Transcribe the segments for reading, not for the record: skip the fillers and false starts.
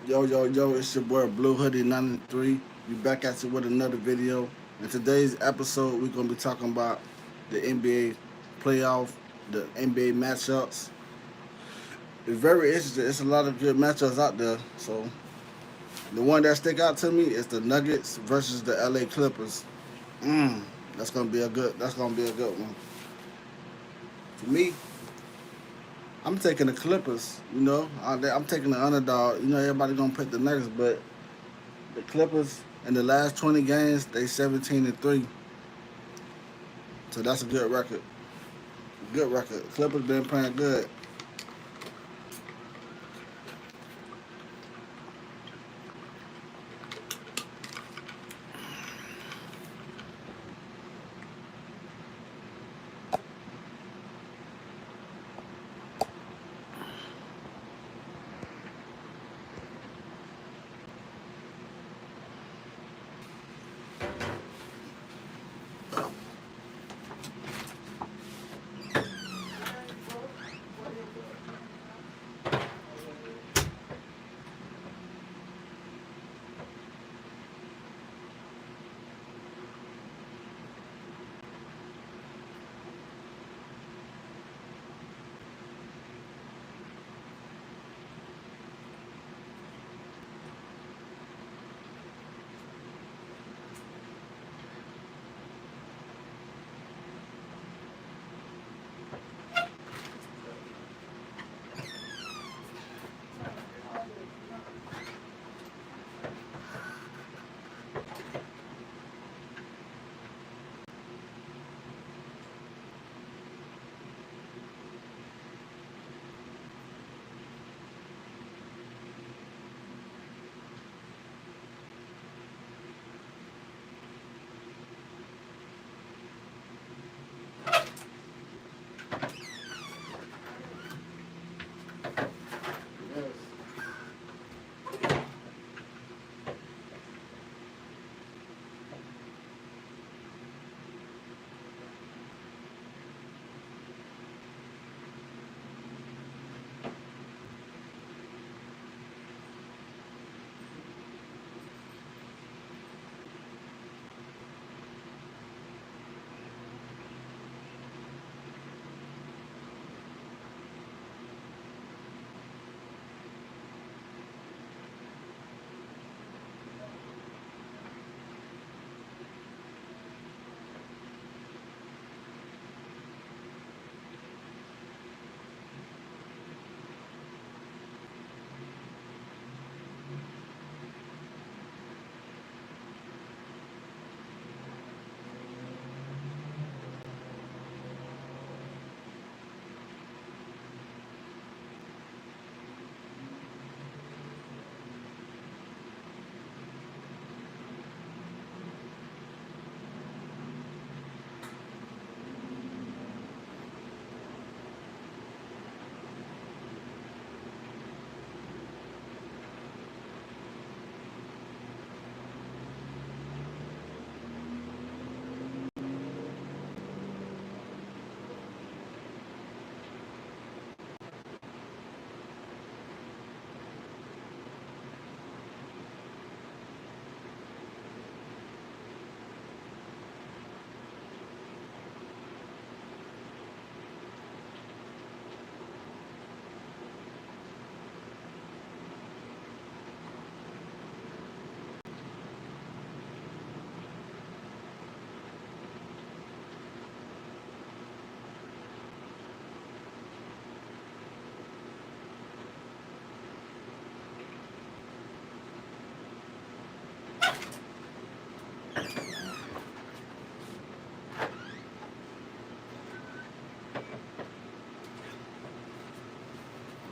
Yo, yo, yo, it's your boy Blue Hoodie 93. We back at you with another video. In today's episode, we're going to be talking about the NBA playoff, the NBA matchups. It's very interesting. It's a lot of good matchups out there. So, the one that stick out to me is the Nuggets versus the LA Clippers. Mm, that's going to be a good one. For me, I'm taking the Clippers, I'm taking the underdog. Everybody going to pick the Nuggets, but the Clippers in the last 20 games, they 17-3. So that's a good record. Good record. Clippers been playing good.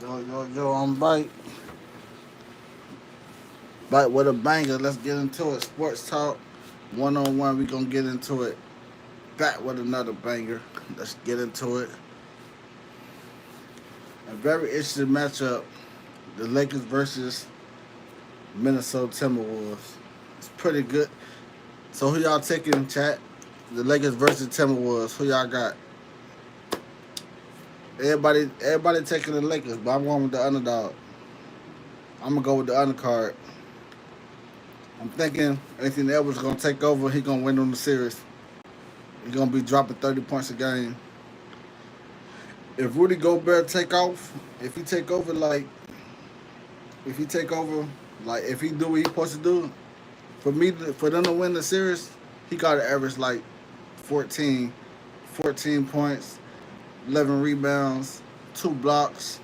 Yo, yo, yo, I'm bite with a banger. Let's get into it. Sports talk, one on one. We gonna get into it. Back with another banger. Let's get into it. A very interesting matchup: the Lakers versus Minnesota Timberwolves. It's pretty good. So who y'all taking, chat? The Lakers versus Timberwolves. Who y'all got? Everybody taking the Lakers, but I'm going with the underdog. I'm gonna go with the undercard. I'm thinking Anthony Edwards gonna take over. He gonna win on the series. He's gonna be dropping 30 points a game. If Rudy Gobert take off, if he take over like, if he take over like, if he do what he supposed to do, for them to win the series, he got to average like 14, 14 points, 11 rebounds, 2 blocks.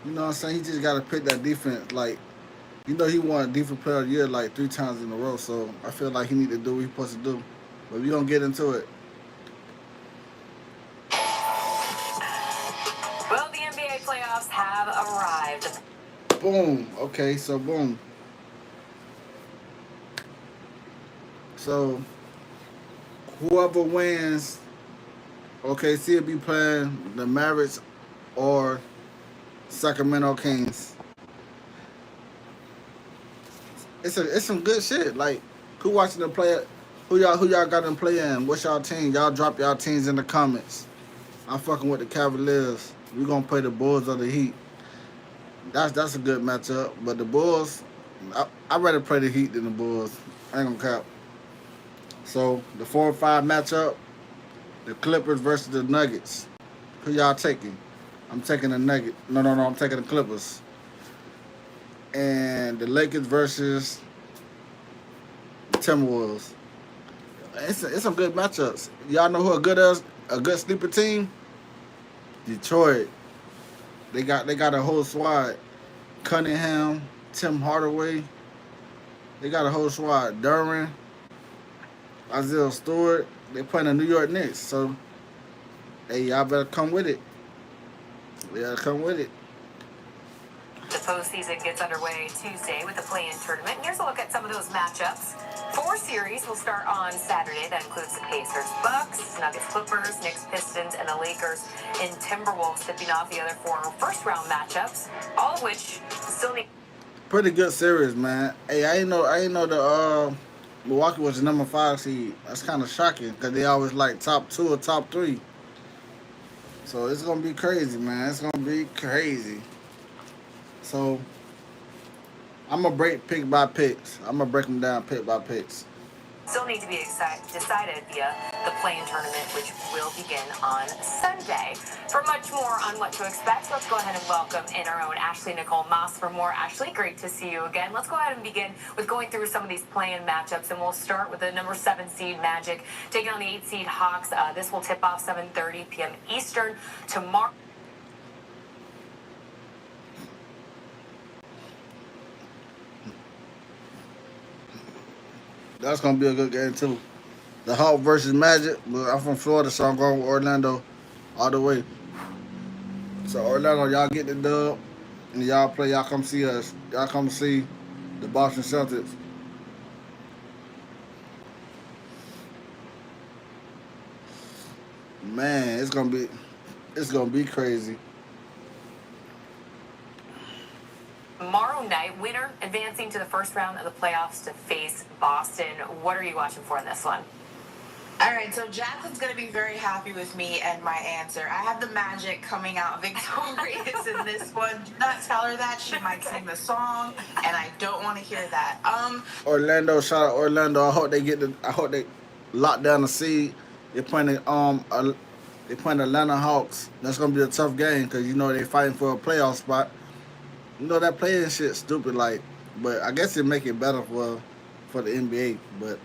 You know what I'm saying? He just got to pick that defense. Like, you know, he won Defensive Player of the Year like 3 times in a row. So I feel like he need to do what he's supposed to do. But we gonna get into it. Well, the NBA playoffs have arrived. Boom. Okay, so boom. So whoever wins, OKC will be playing the Mavericks or Sacramento Kings. It's some good shit. Like, who watching the play? Who y'all got them playing? What's y'all team? Y'all drop y'all teams in the comments. I'm fucking with the Cavaliers. We gonna play the Bulls or the Heat. That's a good matchup. But the Bulls, I'd rather play the Heat than the Bulls. I ain't gonna cap. So the 4 and 5 matchup, the Clippers versus the Nuggets. Who y'all taking? I'm taking the Nuggets. No, I'm taking the Clippers. And the Lakers versus the Timberwolves. It's some good matchups. Y'all know who a good sleeper team? Detroit. They got a whole squad. Cunningham, Tim Hardaway. They got a whole squad. Duran, Isaiah Stewart. They playing the New York Knicks. So, hey, y'all better come with it. Yeah, come with it. The postseason gets underway Tuesday with the play-in tournament. Here's a look at some of those matchups. 4 series will start on Saturday. That includes the Pacers, Bucks, Nuggets, Clippers, Knicks, Pistons, and the Lakers and Timberwolves tipping off the other 4 first-round matchups, all of which still need. Pretty good series, man. Hey, I ain't know the Milwaukee was the number 5 seed. That's kind of shocking because they always like top 2 or top 3. So it's gonna be crazy, man. It's gonna be crazy. So I'm gonna break pick by picks. I'm gonna break them down pick by picks. Still need to be decided via the play-in tournament, which will begin on Sunday. For much more on what to expect, let's go ahead and welcome in our own Ashley Nicole Moss for more. Ashley, great to see you again. Let's go ahead and begin with going through some of these play-in matchups, and we'll start with the number 7 seed Magic taking on the 8 seed Hawks. This will tip off 7:30 p.m. Eastern tomorrow. That's gonna be a good game too. The Hawk versus Magic. But I'm from Florida, so I'm going with Orlando all the way. So Orlando, y'all get the dub, and y'all play. Y'all come see us. Y'all come see the Boston Celtics. Man, it's gonna be crazy. Tomorrow night, winner advancing to the first round of the playoffs to face Boston. What are you watching for in this one? All right, so Jacqueline's going to be very happy with me and my answer. I have the Magic coming out victorious in this one. Do not tell her that. She might sing the song, and I don't want to hear that. Orlando, shout out Orlando. I hope they lock down the seed. They're playing they playing the Atlanta Hawks. That's gonna be a tough game because you know they fighting for a playoff spot. You know that playing shit stupid, like, but I guess it make it better for the NBA. But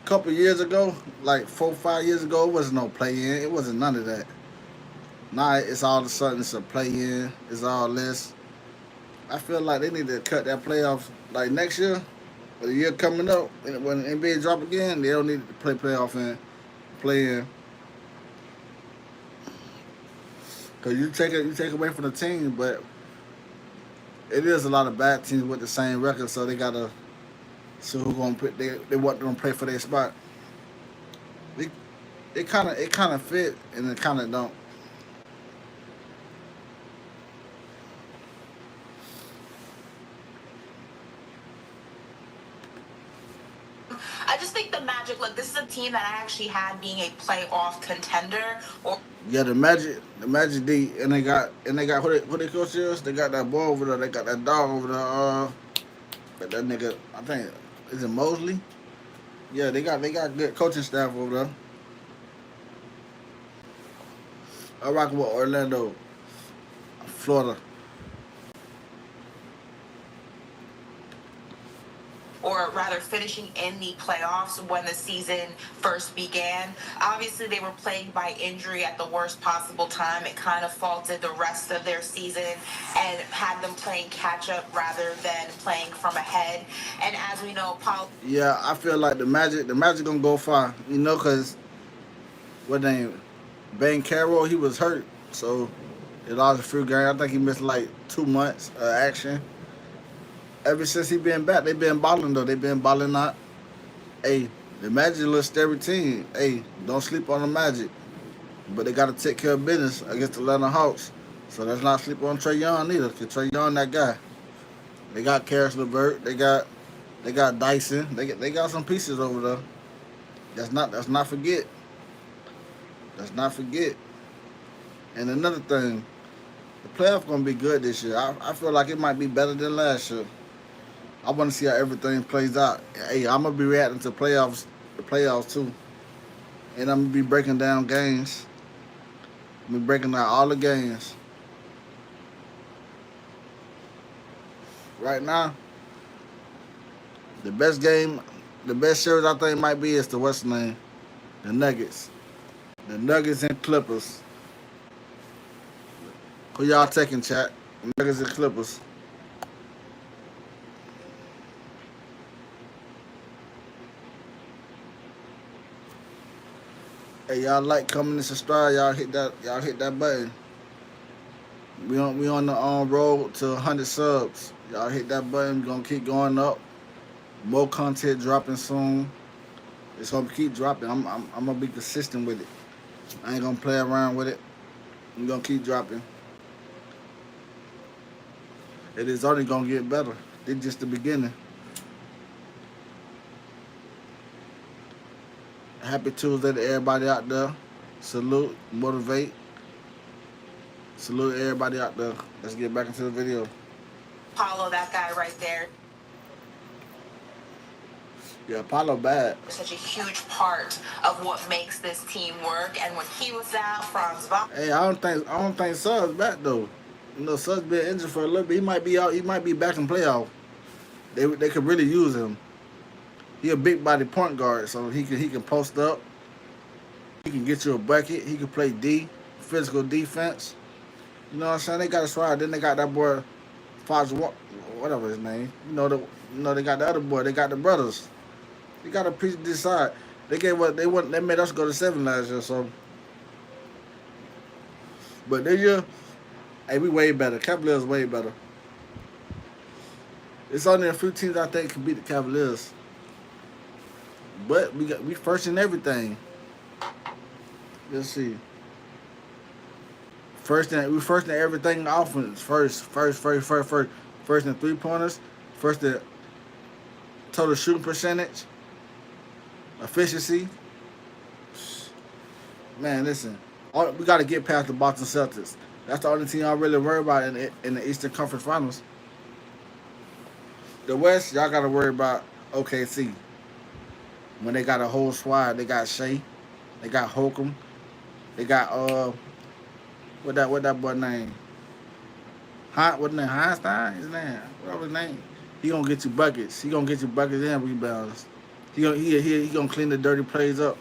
a couple years ago, like 4, 5 years ago, it wasn't no play in. It wasn't none of that. Now it's all of a sudden it's a play in. It's all this. I feel like they need to cut that playoffs like next year, or the year coming up, when the NBA drop again. They don't need to play playoff and play in. Cause you take away from the team, but it is a lot of bad teams with the same record, so they gotta see who gonna put they want them to play for their spot. It kind of fit and it kind of don't. I just think the Magic, look, this is a team that I actually had being a playoff contender. Or Yeah, the Magic D, and they got who they coach is? They got that boy over there. They got that dog over there. That nigga, I think, is it Mosley? Yeah, they got good coaching staff over there. I rock with Orlando, Florida. or rather finishing in the playoffs when the season first began. Obviously, they were plagued by injury at the worst possible time. It kind of faulted the rest of their season and had them playing catch up rather than playing from ahead. And as we know, Paul. Yeah, I feel like the Magic gonna go far. You know, cause what name? Ben Carroll, he was hurt, so it lost a few games. I think he missed like 2 months of action. Ever since he been back, they been balling though. They been balling out. Hey, the Magic a little scary team. Hey, don't sleep on the Magic. But they got to take care of business against the Atlanta Hawks. So let's not sleep on Trae Young either. Cause Trae Young that guy. They got Karis LeVert. They got Dyson. They got some pieces over there. Let's not forget. Let's not forget. And another thing, the playoff gonna be good this year. I feel like it might be better than last year. I want to see how everything plays out. Hey, I'm gonna be reacting to the playoffs too, and I'm gonna be breaking down games. I'm gonna be breaking down all the games. Right now, the best series I think might be is the what's the name, the Nuggets and Clippers. Who y'all taking, chat? Nuggets and Clippers. Hey, y'all like coming to subscribe? Y'all hit that button. We on the road to 100 subs. Y'all hit that button. We're gonna keep going up. More content dropping soon. It's gonna keep dropping. I'm gonna be consistent with it. I ain't gonna play around with it. I'm gonna keep dropping. It is only gonna get better. This just the beginning. Happy Tuesday to everybody out there. Salute, motivate. Salute everybody out there. Let's get back into the video. Paulo, that guy right there. Yeah, Paulo bad. Such a huge part of what makes this team work. And when he was out, Franz Wagner. Hey, I don't think Suggs back though. You know, Suggs been injured for a little bit. He might be out. He might be back in playoff. They could really use him. He a big body point guard, so he can post up. He can get you a bucket. He can play D, physical defense. You know what I'm saying? They got a swag. Then they got that boy, Fox, whatever his name. You know they got the other boy. They got the brothers. They got a piece to decide. They gave what they want. They made us go to 7 last year. So, but this year, hey, we way better. Cavaliers way better. It's only a few teams I think can beat the Cavaliers. But we first in everything. Let's see. We first in everything offense. First in 3-pointers. First in total shooting percentage. Efficiency. Man, listen. We got to get past the Boston Celtics. That's the only team I really worry about in the Eastern Conference Finals. The West, y'all got to worry about OKC. When they got a whole squad, they got Shea, they got Holcomb, they got what that boy name? What name? Heinstein? His name? Whatever his name. He gonna get you buckets. He gonna get you buckets and rebounds. He gonna clean the dirty plays up.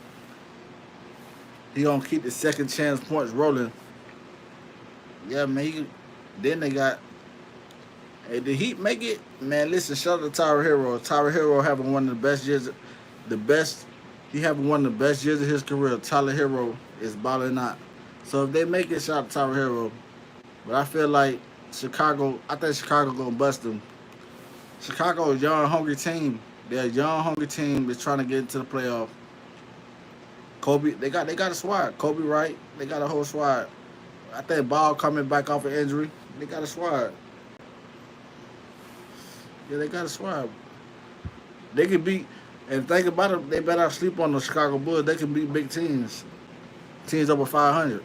He gonna keep the second chance points rolling. Yeah, man. Then they got. Hey, the Heat make it? Man, listen. Shout out to Tyler Hero. Tyler Hero having one of the best years. He having one of the best years of his career. Tyler Hero is balling out. So if they make it, shout out to Tyler Hero. But I feel like Chicago gonna bust them. Chicago is a young, hungry team. They're a young, hungry team that's trying to get into the playoff. Kobe, they got a squad. Kobe Wright, they got a whole squad. I think Ball coming back off an injury. They got a squad. Yeah, they got a squad. They could beat. And think about it, they better not sleep on the Chicago Bulls. They can beat big teams, teams over 500.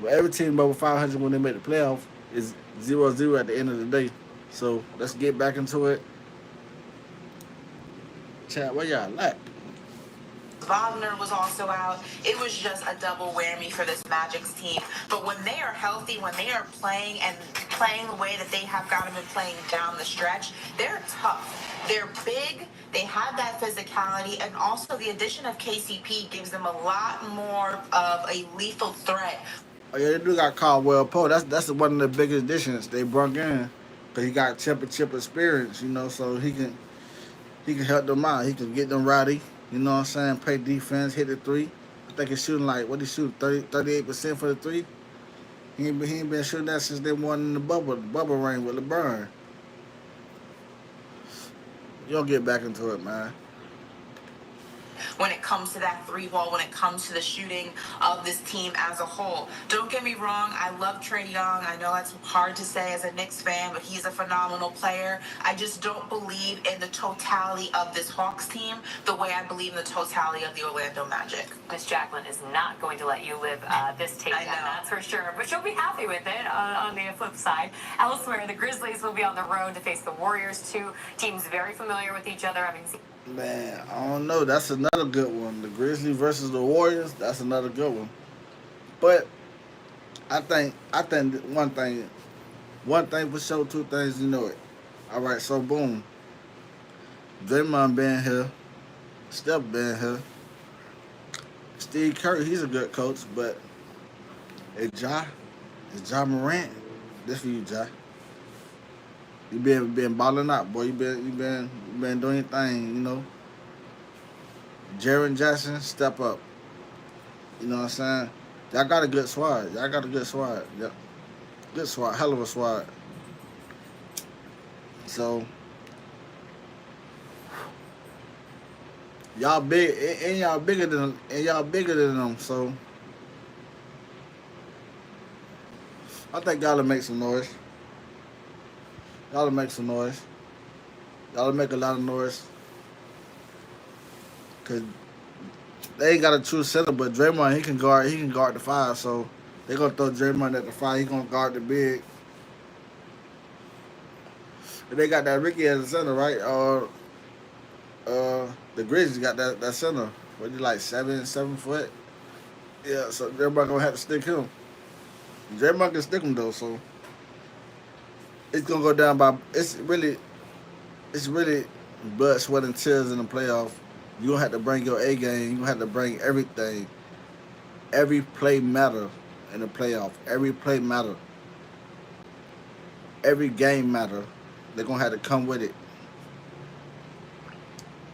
But every team over 500 when they make the playoff is 0-0 at the end of the day. So let's get back into it. Chat, where y'all at? Wagner was also out. It was just a double whammy for this Magic's team. But when they are healthy, when they are playing and playing the way that they have gotten been playing down the stretch, they're tough. They're big. They have that physicality, and also the addition of KCP gives them a lot more of a lethal threat. Oh yeah, they do got Caldwell Pope. That's one of the biggest additions they brought in, cause he got championship experience, you know, so he can help them out. He can get them rowdy, you know what I'm saying? Play defense, hit the three. I think he's shooting like what he shoot 38% for the three. He ain't been shooting that since they won in the bubble ring with LeBron. You'll get back into it, man. When it comes to that three ball, when it comes to the shooting of this team as a whole. Don't get me wrong, I love Trae Young. I know that's hard to say as a Knicks fan, but he's a phenomenal player. I just don't believe in the totality of this Hawks team the way I believe in the totality of the Orlando Magic. Miss Jacqueline is not going to let you live this take down, that's for sure. But she'll be happy with it on the flip side. Elsewhere, the Grizzlies will be on the road to face the Warriors, two teams very familiar with each other. Man, I don't know. That's another good one. The Grizzlies versus the Warriors. That's another good one. But I think one thing for sure, two things you know it. All right, so boom. Draymond been here, Steph been here. Steve Kerr, he's a good coach, but is Ja Morant? This for you, Ja. You been balling out, boy. You been doing your thing, you know. Jaren Jackson, step up. You know what I'm saying? Y'all got a good squad. Yeah. Good squad, hell of a squad. So y'all big and y'all bigger than them. So I think y'all will make some noise. Y'all will make some noise. Y'all will make a lot of noise. Cause they ain't got a true center, but Draymond he can guard the five, so they gonna throw Draymond at the five, he gonna guard the big. And they got that Ricky as a center, right? The Grizzlies got that center. What he like 7 foot? Yeah, so Draymond gonna have to stick him. Draymond can stick him though, so it's gonna go down by it's really blood, sweat, and tears in the playoff. You gonna have to bring your A game. You gonna have to bring everything. Every play matter in the playoff. Every play matter. Every game matter. They're gonna have to come with it.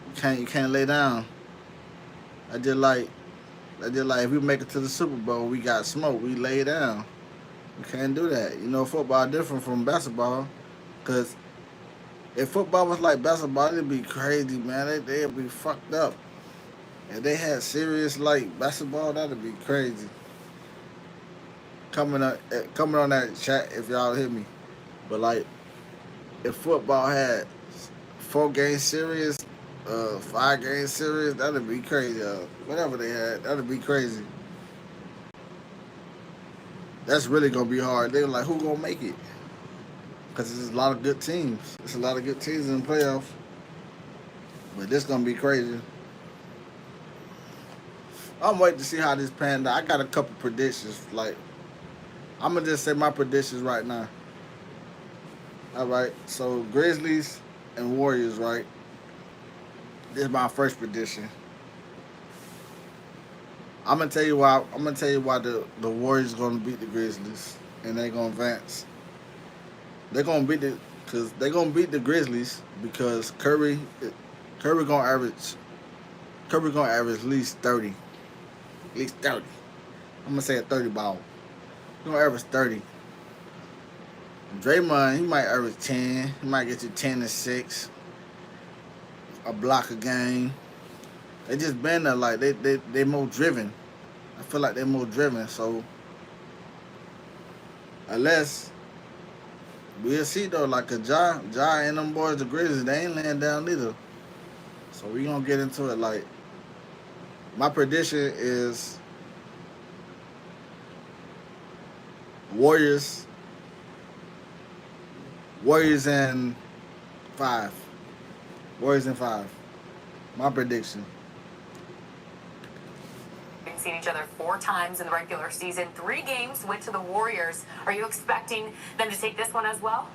You can't lay down. I just like if we make it to the Super Bowl, we got smoke. We lay down. We can't do that. You know, football different from basketball, cause if football was like basketball, it'd be crazy, man. They'd be fucked up. If they had serious like basketball, that'd be crazy. Coming on that chat if y'all hear me. But like, if football had 4-game series, 5-game series, that'd be crazy. Whatever they had, that'd be crazy. That's really gonna be hard. They're like, who gonna make it? Because there's a lot of good teams. There's a lot of good teams in the playoffs. But this gonna be crazy. I'm waiting to see how this panned out. I got a couple predictions. Like, I'm gonna just say my predictions right now. All right. So Grizzlies and Warriors, right? This is my first prediction. I'm gonna tell you why. The Warriors gonna beat the Grizzlies and they're gonna advance. They're gonna beat the Grizzlies because Curry gonna average at least 30. At least 30. I'm gonna say a 30 ball. He's gonna average 30. Draymond, he might average 10. He might get you 10 and 6. A block a game. They just been there like they more driven. I feel like they're more driven. So unless we'll see though, like a Ja and them boys, the Grizzlies, they ain't laying down either. So we gonna get into it. Like my prediction is Warriors. Warriors in 5. Warriors in 5. My prediction. We've seen each other 4 times in the regular season. 3 games went to the Warriors. Are you expecting them to take this one as well?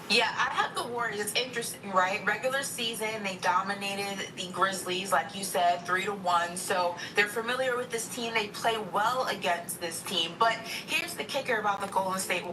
Yeah, I have the Warriors. It's interesting, right? Regular season, they dominated the Grizzlies, like you said, 3-1. So they're familiar with this team. They play well against this team. But here's the kicker about the Golden State.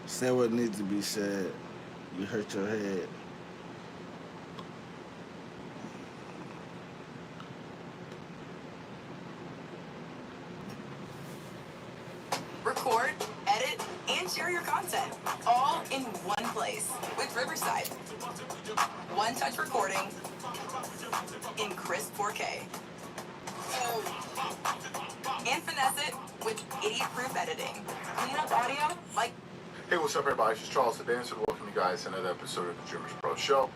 Say what needs to be said. You hurt your head. Record, edit, and share your content all in one place with Riverside. One touch recording in crisp 4K. And finesse it with idiot-proof editing. Clean up audio like... Hey, what's up, everybody? It's Charles the Dancer. Welcome you guys to another episode of the Dreamers Pro Show.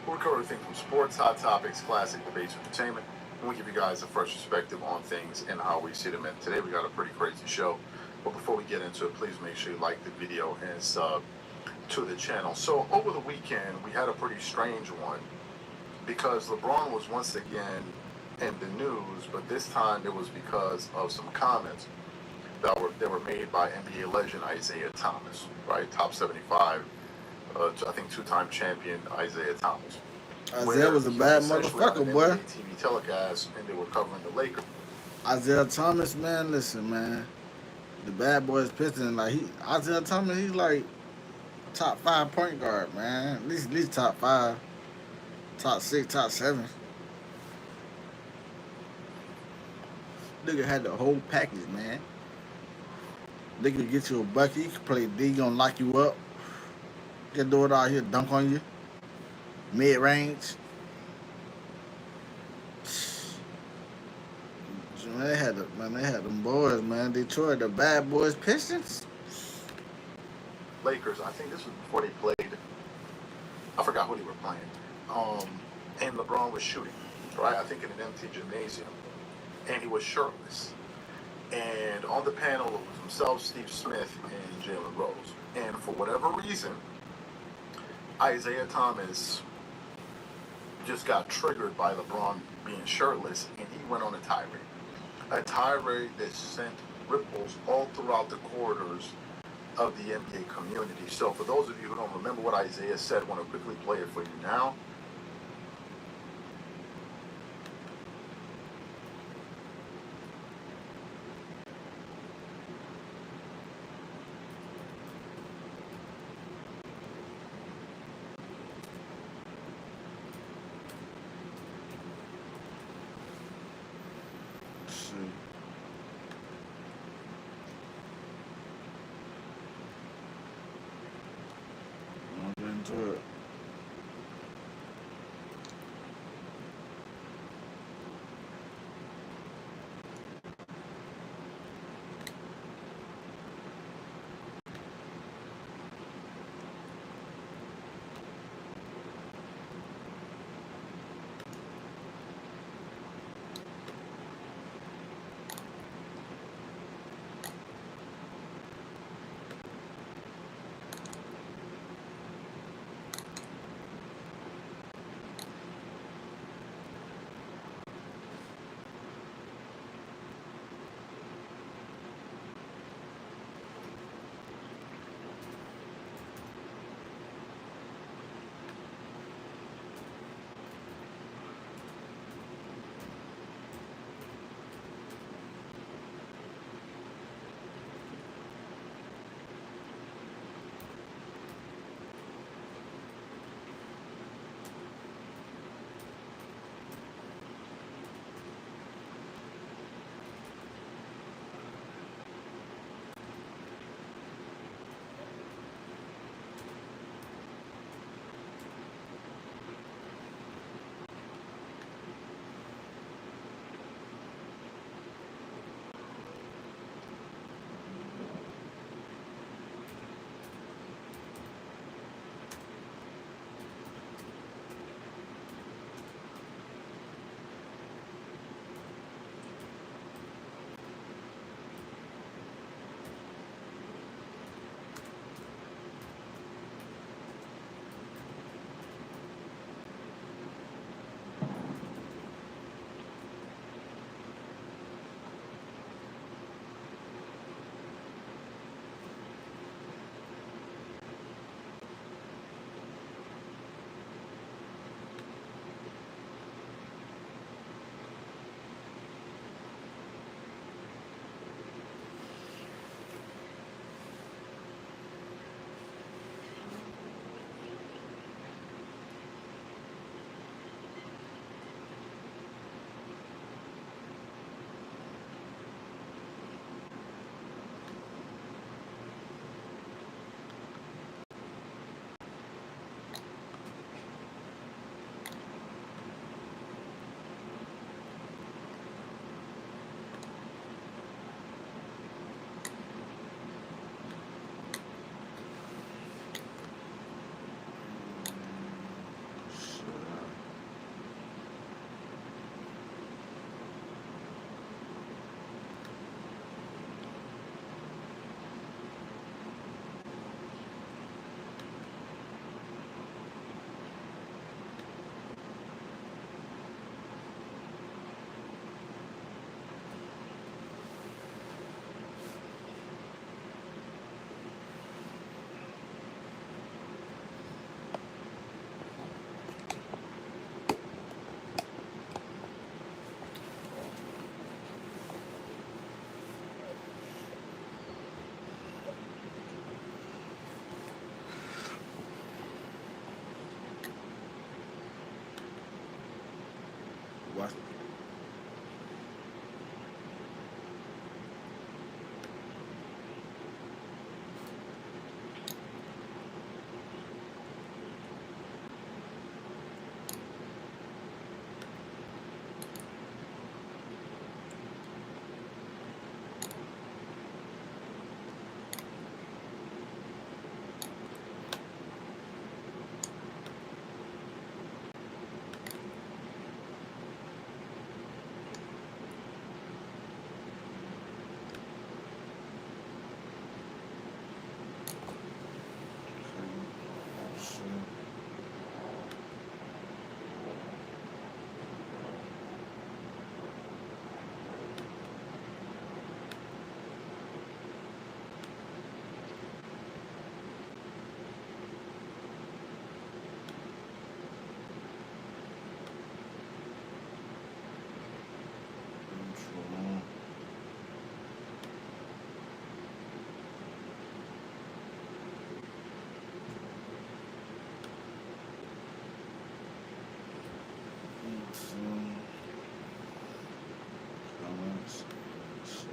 We cover everything from sports, hot topics, classic debates, entertainment, and we give you guys a fresh perspective on things and how we see them. And today we got a pretty crazy show. But before we get into it, please make sure you like the video and sub to the channel. So over the weekend, we had a pretty strange one because LeBron was once again in the news, but this time it was because of some comments that were made by NBA legend Isaiah Thomas, right? Top 75, I think 2-time champion Isaiah Thomas. Isaiah was a bad motherfucker, boy. TV telecast, and they were covering the Lakers. Isaiah Thomas, man, listen, man. The bad boys Pistons, like Isaiah Thomas, he's like top 5 point guard, man. At least top 5, top 6, top 7. Nigga had the whole package, man. They could get you a bucket. He could play D, gonna lock you up. Can do it out here, dunk on you. Mid range. Man, they had them boys, man. Detroit, the bad boys Pistons. Lakers, I think this was before they played. I forgot who they were playing. And LeBron was shooting, right? I think in an empty gymnasium. And he was shirtless. And on the panel it was himself, Steve Smith, and Jalen Rose. And for whatever reason, Isaiah Thomas just got triggered by LeBron being shirtless, and he went on a tirade. A tirade that sent ripples all throughout the corridors of the NBA community. So for those of you who don't remember what Isaiah said, I want to quickly play it for you now. I'll get into it. Watch. Comments. So.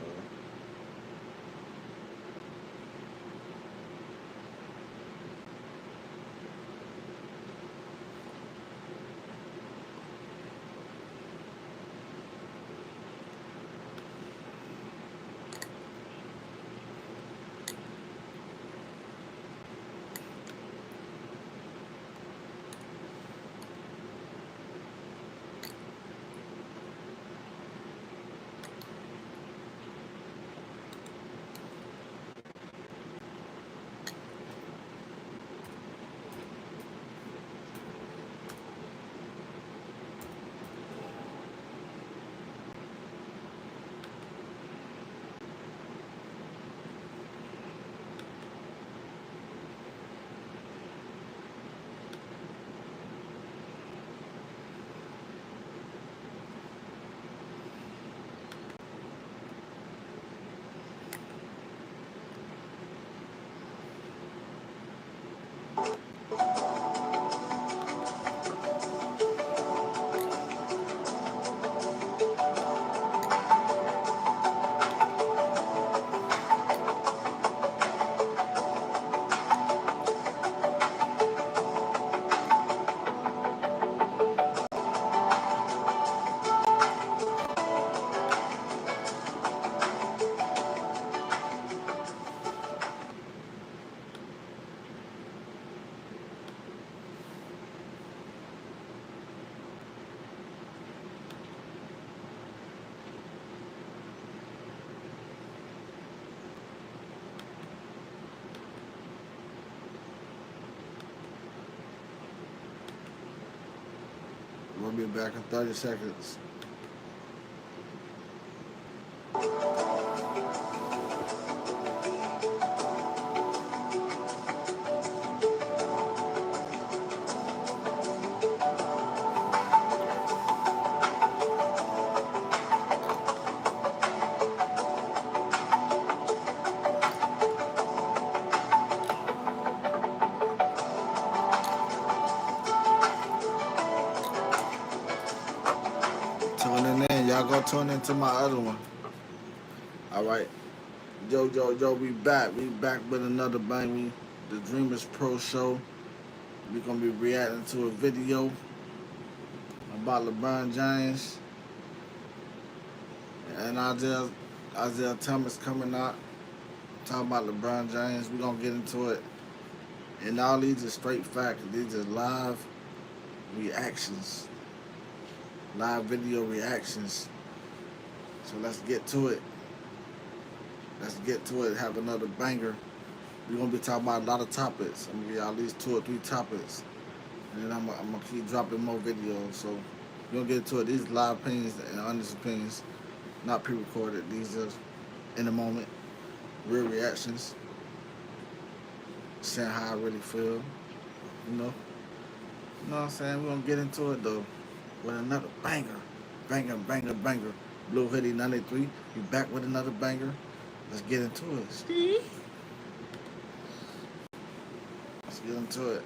We'll be back in 30 seconds. Tuning in. Y'all go tune into my other one. Alright. Yo, we back. We back with another bang. The Dreamers Pro Show. We're going to be reacting to a video about LeBron James and Isaiah Thomas coming out. Talking about LeBron James. We're going to get into it. And all these are straight facts. These are live reactions. Live video reactions. So let's get to it. Let's get to it. Have another banger. We're going to be talking about a lot of topics. I'm going to give y'all at least 2 or 3 topics. And then I'm going to keep dropping more videos. So we're going to get to it. These are live opinions and honest opinions. Not pre-recorded. These are in the moment. Real reactions. Saying how I really feel. You know? You know what I'm saying? We're going to get into it though. With another banger. Banger. Blue Hoodie 93. We back with another banger. Let's get into it. Steve. Let's get into it.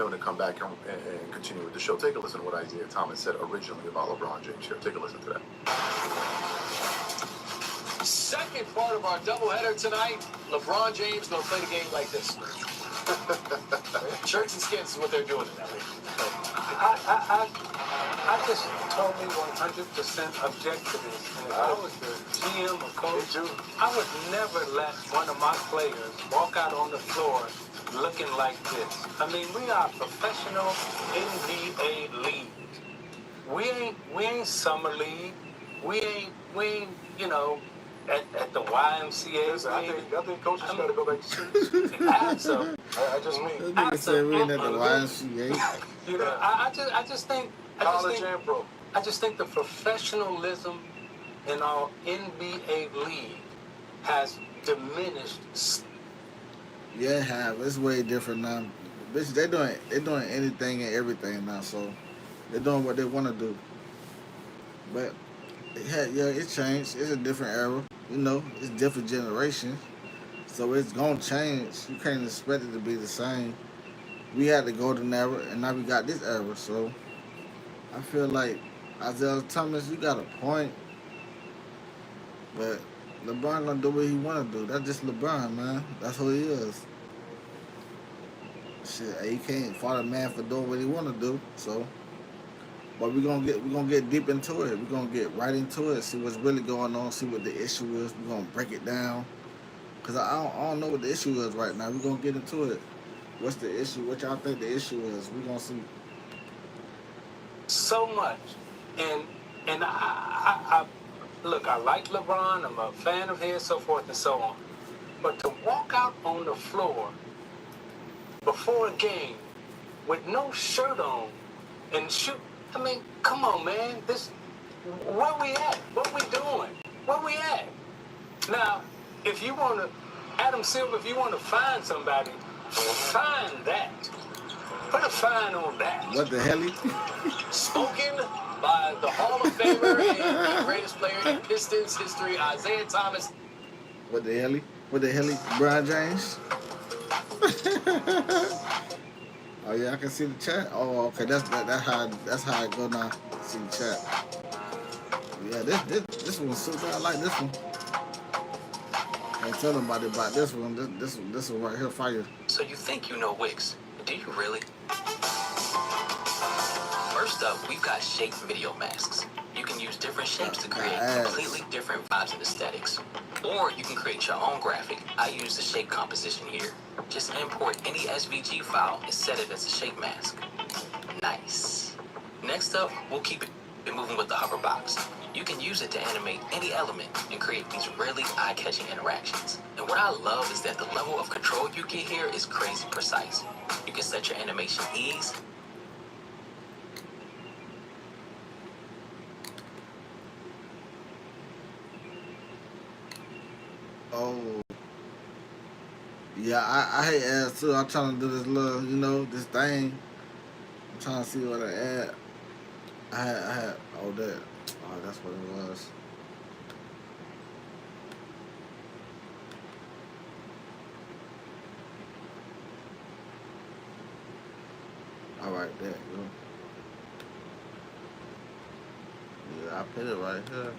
then we're going to come back and continue with the show. Take a listen to what Isaiah Thomas said originally about LeBron James here. Take a listen to that. Second part of our doubleheader tonight, LeBron James going to play the game like this. Shirts and skins is what they're doing tonight. I just totally 100% object to this. And if I was the GM or coach, I would never let one of my players walk out on the floor looking like this. I mean, we are a professional NBA league. We ain't summer league. We ain't, you know, at the YMCA. Listen, I think coaches got to go back to school. Absolutely. I just mean This nigga said we ain't at the YMCA. You know, I just think college and pro. I just think the professionalism in our NBA league has diminished. Yeah, it have. It's way different now. Bitch, they doing anything and everything now, so they're doing what they want to do. But yeah, it changed. It's a different era. You know, it's different generation. So it's gonna change. You can't expect it to be the same. We had the golden era, and now we got this era. So I feel like Isaiah Thomas, you got a point, but LeBron gonna do what he wanna do. That's just LeBron, man. That's who he is. Shit, you can't fault a man for doing what he wanna do. So, but we're gonna get deep into it. We're gonna get right into it. See what's really going on. See what the issue is. We're gonna break it down. Cause I don't know what the issue is right now. We're gonna get into it. What's the issue? What y'all think the issue is? We're gonna see. So much, and I look. I like LeBron. I'm a fan of his, so forth and so on. But to walk out on the floor before a game with no shirt on and shoot, I mean, come on, man. Where we at? What we doing? Where we at? Now, if you want to, Adam Silver, if you want to find somebody, find that. Put a fine on that. What the hell? Spoken by the Hall of Famer and the greatest player in Pistons history, Isaiah Thomas. What the hell? What the hell? LeBron James? Oh yeah, I can see the chat. Oh, okay, that's how it go now. See the chat. Yeah, this one super. I like this one. Ain't tell nobody about this one. This one right here, fire. So you think you know Wix? Do you really? First up, we've got shape video masks. You can use different shapes to create completely different vibes and aesthetics. Or you can create your own graphic. I use the shape composition here. Just import any SVG file and set it as a shape mask. Nice. Next up, we'll keep it moving with the hover box. You can use it to animate any element and create these really eye-catching interactions. And what I love is that the level of control you get here is crazy precise. You can set your animation ease. Oh. Yeah, I hate ads too. I'm trying to do this little, this thing. I'm trying to see what I add. I had, oh, that. Oh, that's what it was. All right, there you go. Yeah, I put it right here.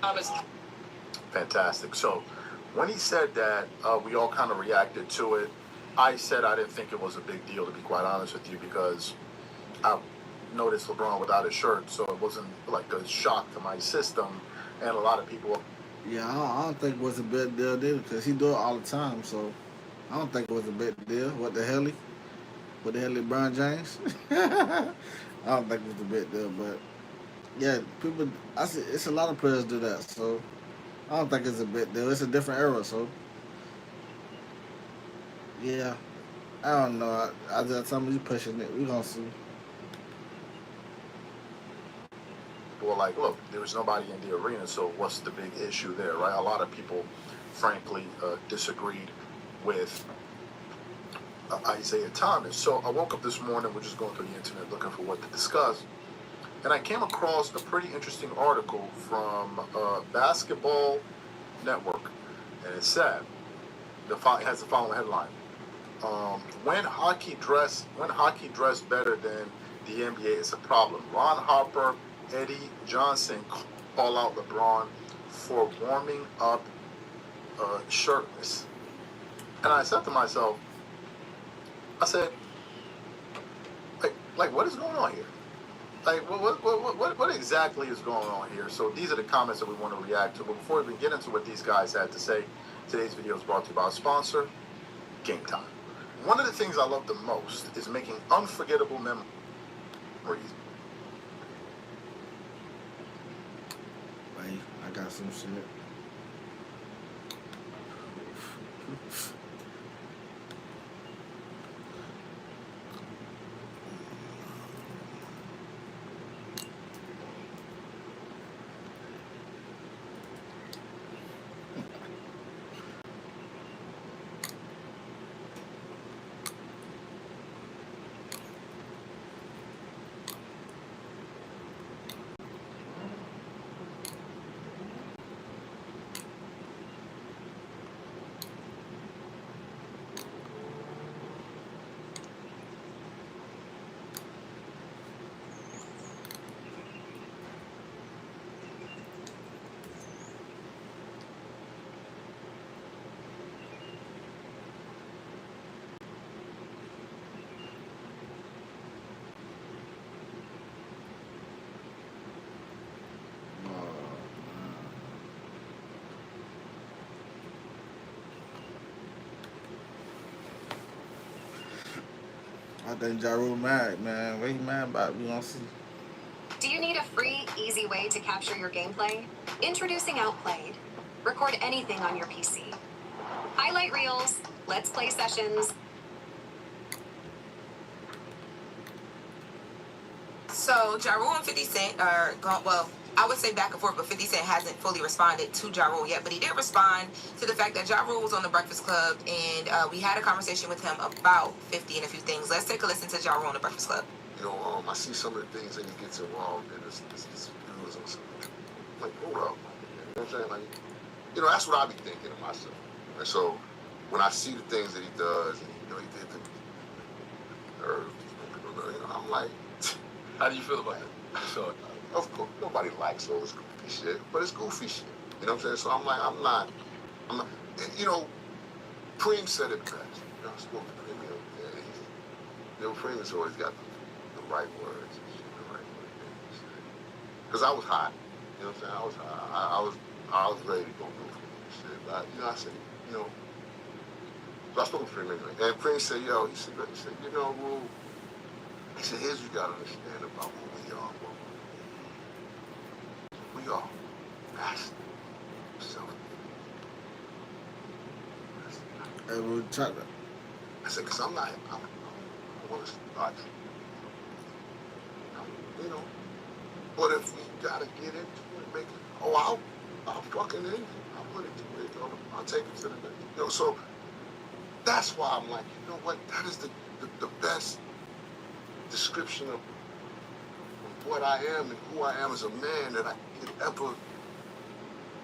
Thomas. Fantastic. So when he said that, we all kind of reacted to it. I said I didn't think it was a big deal, to be quite honest with you, because I noticed LeBron without his shirt, so it wasn't like a shock to my system. And a lot of people. Yeah, I don't think it was a big deal either, because he do it all the time, so I don't think it was a big deal. What the hell? What the hell, LeBron James? I don't think it was a big deal, but yeah, people. I see it's a lot of players do that, so I don't think it's a big deal. It's a different era, so yeah. I don't know. I just tell me you pushing it. We gonna see. Well, like, look, there was nobody in the arena, so what's the big issue there, right? A lot of people, frankly, disagreed with Isaiah Thomas. So I woke up this morning, we're just going through the internet looking for what to discuss, and I came across a pretty interesting article from Basketball Network, and it said, it has the following headline: when hockey dress better than the NBA, it's a problem. Ron Harper, Eddie Johnson call out LeBron for warming up shirtless. And I said to myself, I said, like what is going on here? Like, what exactly is going on here? So these are the comments that we want to react to. But before we even get into what these guys had to say, today's video is brought to you by our sponsor, Game Time. One of the things I love the most is making unforgettable memories. Wait, I got some shit. I think Ja Rule mad, man. What he mad about? We gonna see. Do you need a free, easy way to capture your gameplay? Introducing Outplayed. Record anything on your PC. Highlight reels, let's play sessions. So Ja Rule and 50 Cent are going, well, I would say back and forth, but 50 Cent hasn't fully responded to Ja Rule yet. But he did respond to the fact that Ja Rule was on the Breakfast Club, and we had a conversation with him about 50 and a few things. Let's take a listen to Ja Rule on the Breakfast Club. You know, I see some of the things that he gets involved in. This views on something. Like, hold up. You know what I'm saying? Like, you know, that's what I be thinking of myself. And so, when I see the things that he does, and you know, he did the Earth, you know, I'm like, How do you feel about it? So, of course, nobody likes all this goofy shit, but it's goofy shit. You know what I'm saying? So I'm like, I'm not, you know, Preem said it best. You know, I spoke to Preem the other day. You know, Preem has always got the right words and shit, the right words. Because I was hot. You know what I'm saying? I was hot. I was ready to go goofy and shit. But, you know, I said, you know, so I spoke to Preem anyway. And Preem said, yo, he said, you know, Rule, he said, here's what you got to understand about who we are. We are master self. Hey, we'll talk. I said, because I want to start, you know, but if we got to get into it, make it, I'll fucking end it. I'll put it to it, you know, I'll take it to the next, you know, so that's why I'm like, you know what, that is the best description of what I am and who I am as a man that I could ever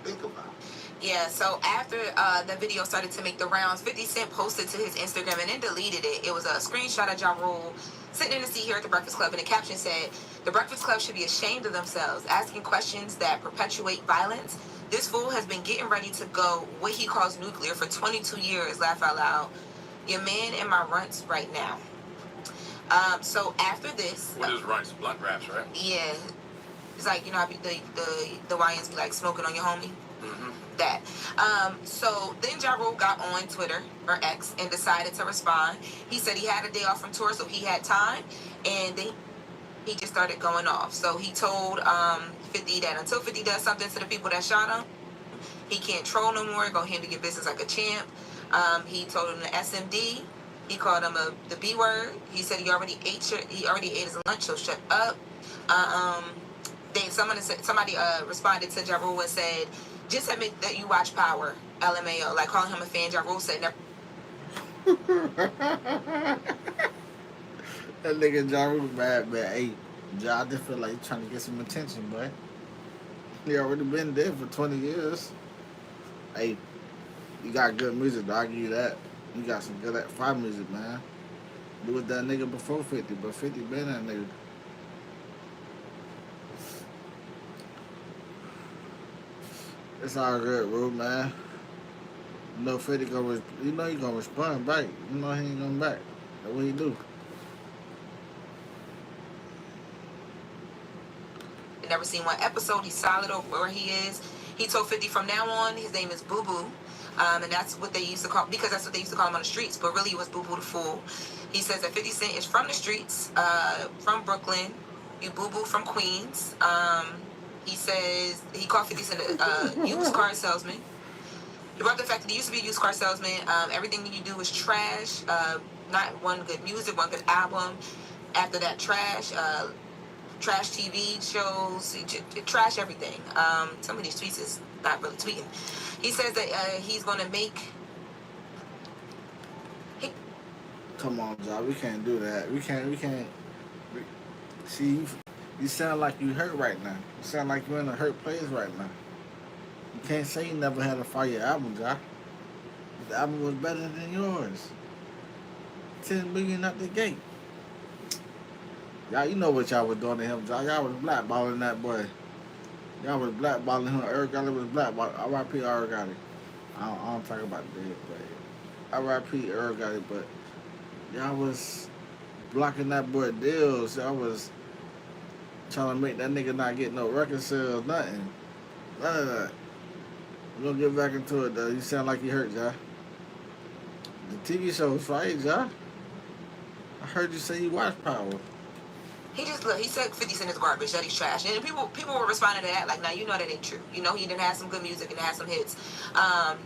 think about. Yeah, so after the video started to make the rounds, 50 Cent posted to his Instagram and then deleted it. It was a screenshot of Ja Rule sitting in the seat here at the Breakfast Club, and the caption said, "The Breakfast Club should be ashamed of themselves, asking questions that perpetuate violence. This fool has been getting ready to go what he calls nuclear for 22 years, laugh out loud. Your man in my runts right now." So after this... What is runts? Blunt raps, right? Yeah. It's like, you know, the YNs be like smoking on your homie. Mm-hmm. That. So then Ja Rule got on Twitter, or X, and decided to respond. He said he had a day off from tour, so he had time, and then he just started going off. So he told 50 that until 50 does something to the people that shot him, he can't troll no more, go handle your business like a champ. He told him the SMD. He called him the B word. He said he already ate his lunch, so shut up. Somebody responded to Ja Rule and said, "Just admit that you watch Power, LMAO." Like calling him a fan. Ja Rule said never. That nigga Ja Rule mad, man. Hey, Ja, I just feel like he's trying to get some attention, boy. He already been there for 20 years. Hey, you got good music, though. I'll give you that. He got some good fire music, man. He was that nigga before 50, but 50 been that nigga. It's all good, Rube, man. You know 50 he gonna respond back. You know he ain't gonna back. That's what he do. Never seen one episode. He's solid over where he is. He told 50 from now on his name is Boo Boo. And that's what they used to call, because that's what they used to call him on the streets, but really it was Boo Boo the Fool. He says that 50 Cent is from the streets, from Brooklyn. You Boo Boo from Queens. He says he called 50 Cent a used car salesman. He brought the fact that he used to be a used car salesman. Everything you do is trash. Not one good music, one good album. After that, trash TV shows, trash everything. Some of these tweets is not really tweeting. He says that he's going to make... Come on, John. We can't do that. We can't. See, you sound like you hurt right now. You sound like you're in a hurt place right now. You can't say you never had a fire album, John. The album was better than yours. 10 million out the gate. Y'all, you know what y'all was doing to him, John. Y'all was blackballing that boy. Y'all was blackballing him. Eric Gotti was blackballing. R.I.P. Eric Gotti. I don't talk about the dead, but R.I.P. Eric Gotti, but y'all was blocking that boy deals. Y'all was trying to make that nigga not get no record sales, nothing. None of that. We're gonna get back into it, though. You sound like you hurt, John. The TV show was right, John. I heard you say you watched Power. He said 50 Cent is garbage, that he's trash. And people were responding to that, like, now you know that ain't true. You know he didn't have some good music and had some hits. And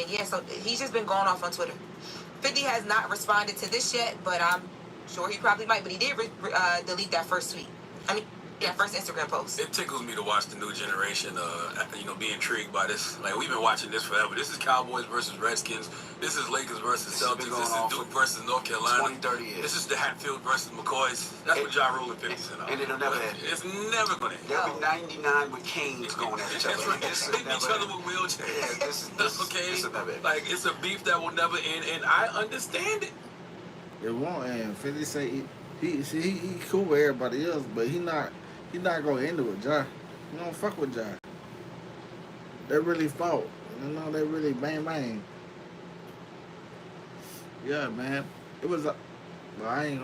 yeah, so he's just been going off on Twitter. 50 has not responded to this yet, but I'm sure he probably might. But he did delete that first tweet. First Instagram post. It tickles me to watch the new generation, be intrigued by this. Like, we've been watching this forever. This is Cowboys versus Redskins. This is Lakers versus Celtics. This is Duke versus North Carolina. 20, 30 years. This is the Hatfield versus McCoys. That's what Ja Rule and 50 Cent are. And it'll never end. It's never going to end. There'll be 99 with canes going at each other. That's right. They beat each other with wheelchairs. Yeah, this will never end. Like, it's a beef that will never end, and I understand it. It won't end. 50 say he cool with everybody else, but he not gonna end it with Ja. He don't fuck with Ja. They really fought. You know, they really bang. Yeah, man. It was a... But I ain't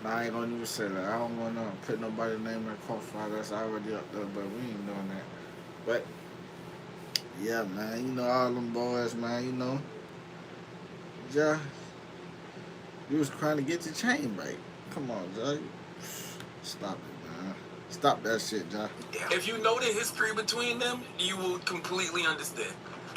gonna even say that. I don't wanna put nobody's name in crossfire. That's already up there, but we ain't doing that. But, yeah, man. You know, all them boys, man, you know. Ja, you was trying to get your chain right. Come on, Ja. Stop it, man. Stop that shit, Ja. If you know the history between them, you will completely understand.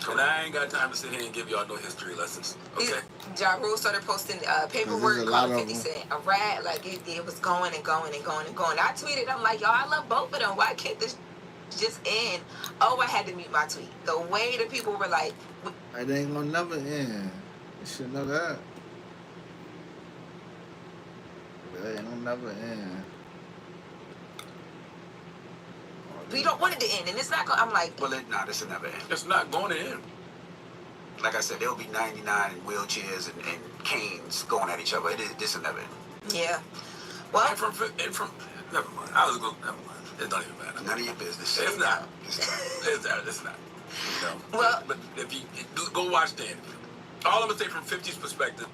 And I ain't got time to sit here and give y'all no history lessons. Okay? Ja Rule started posting paperwork calling 50 Cent a rat. Like, it was going and going and going and going. I tweeted, I'm like, y'all, I love both of them. Why can't this just end? Oh, I had to mute my tweet. The way the people were like... It ain't gonna never end. You should know that. It ain't gonna never end. We don't want it to end, and it's not going. I'm like, well, this will never end. It's not going to end. Like I said, there'll be 99 in wheelchairs and canes going at each other. This will never end. Yeah. Well, and from never mind. I was going. Never mind. It don't even matter. None of your business. It's not. It's not. You know. Well, but if you go watch the interview, all I'm gonna say from 50's perspective,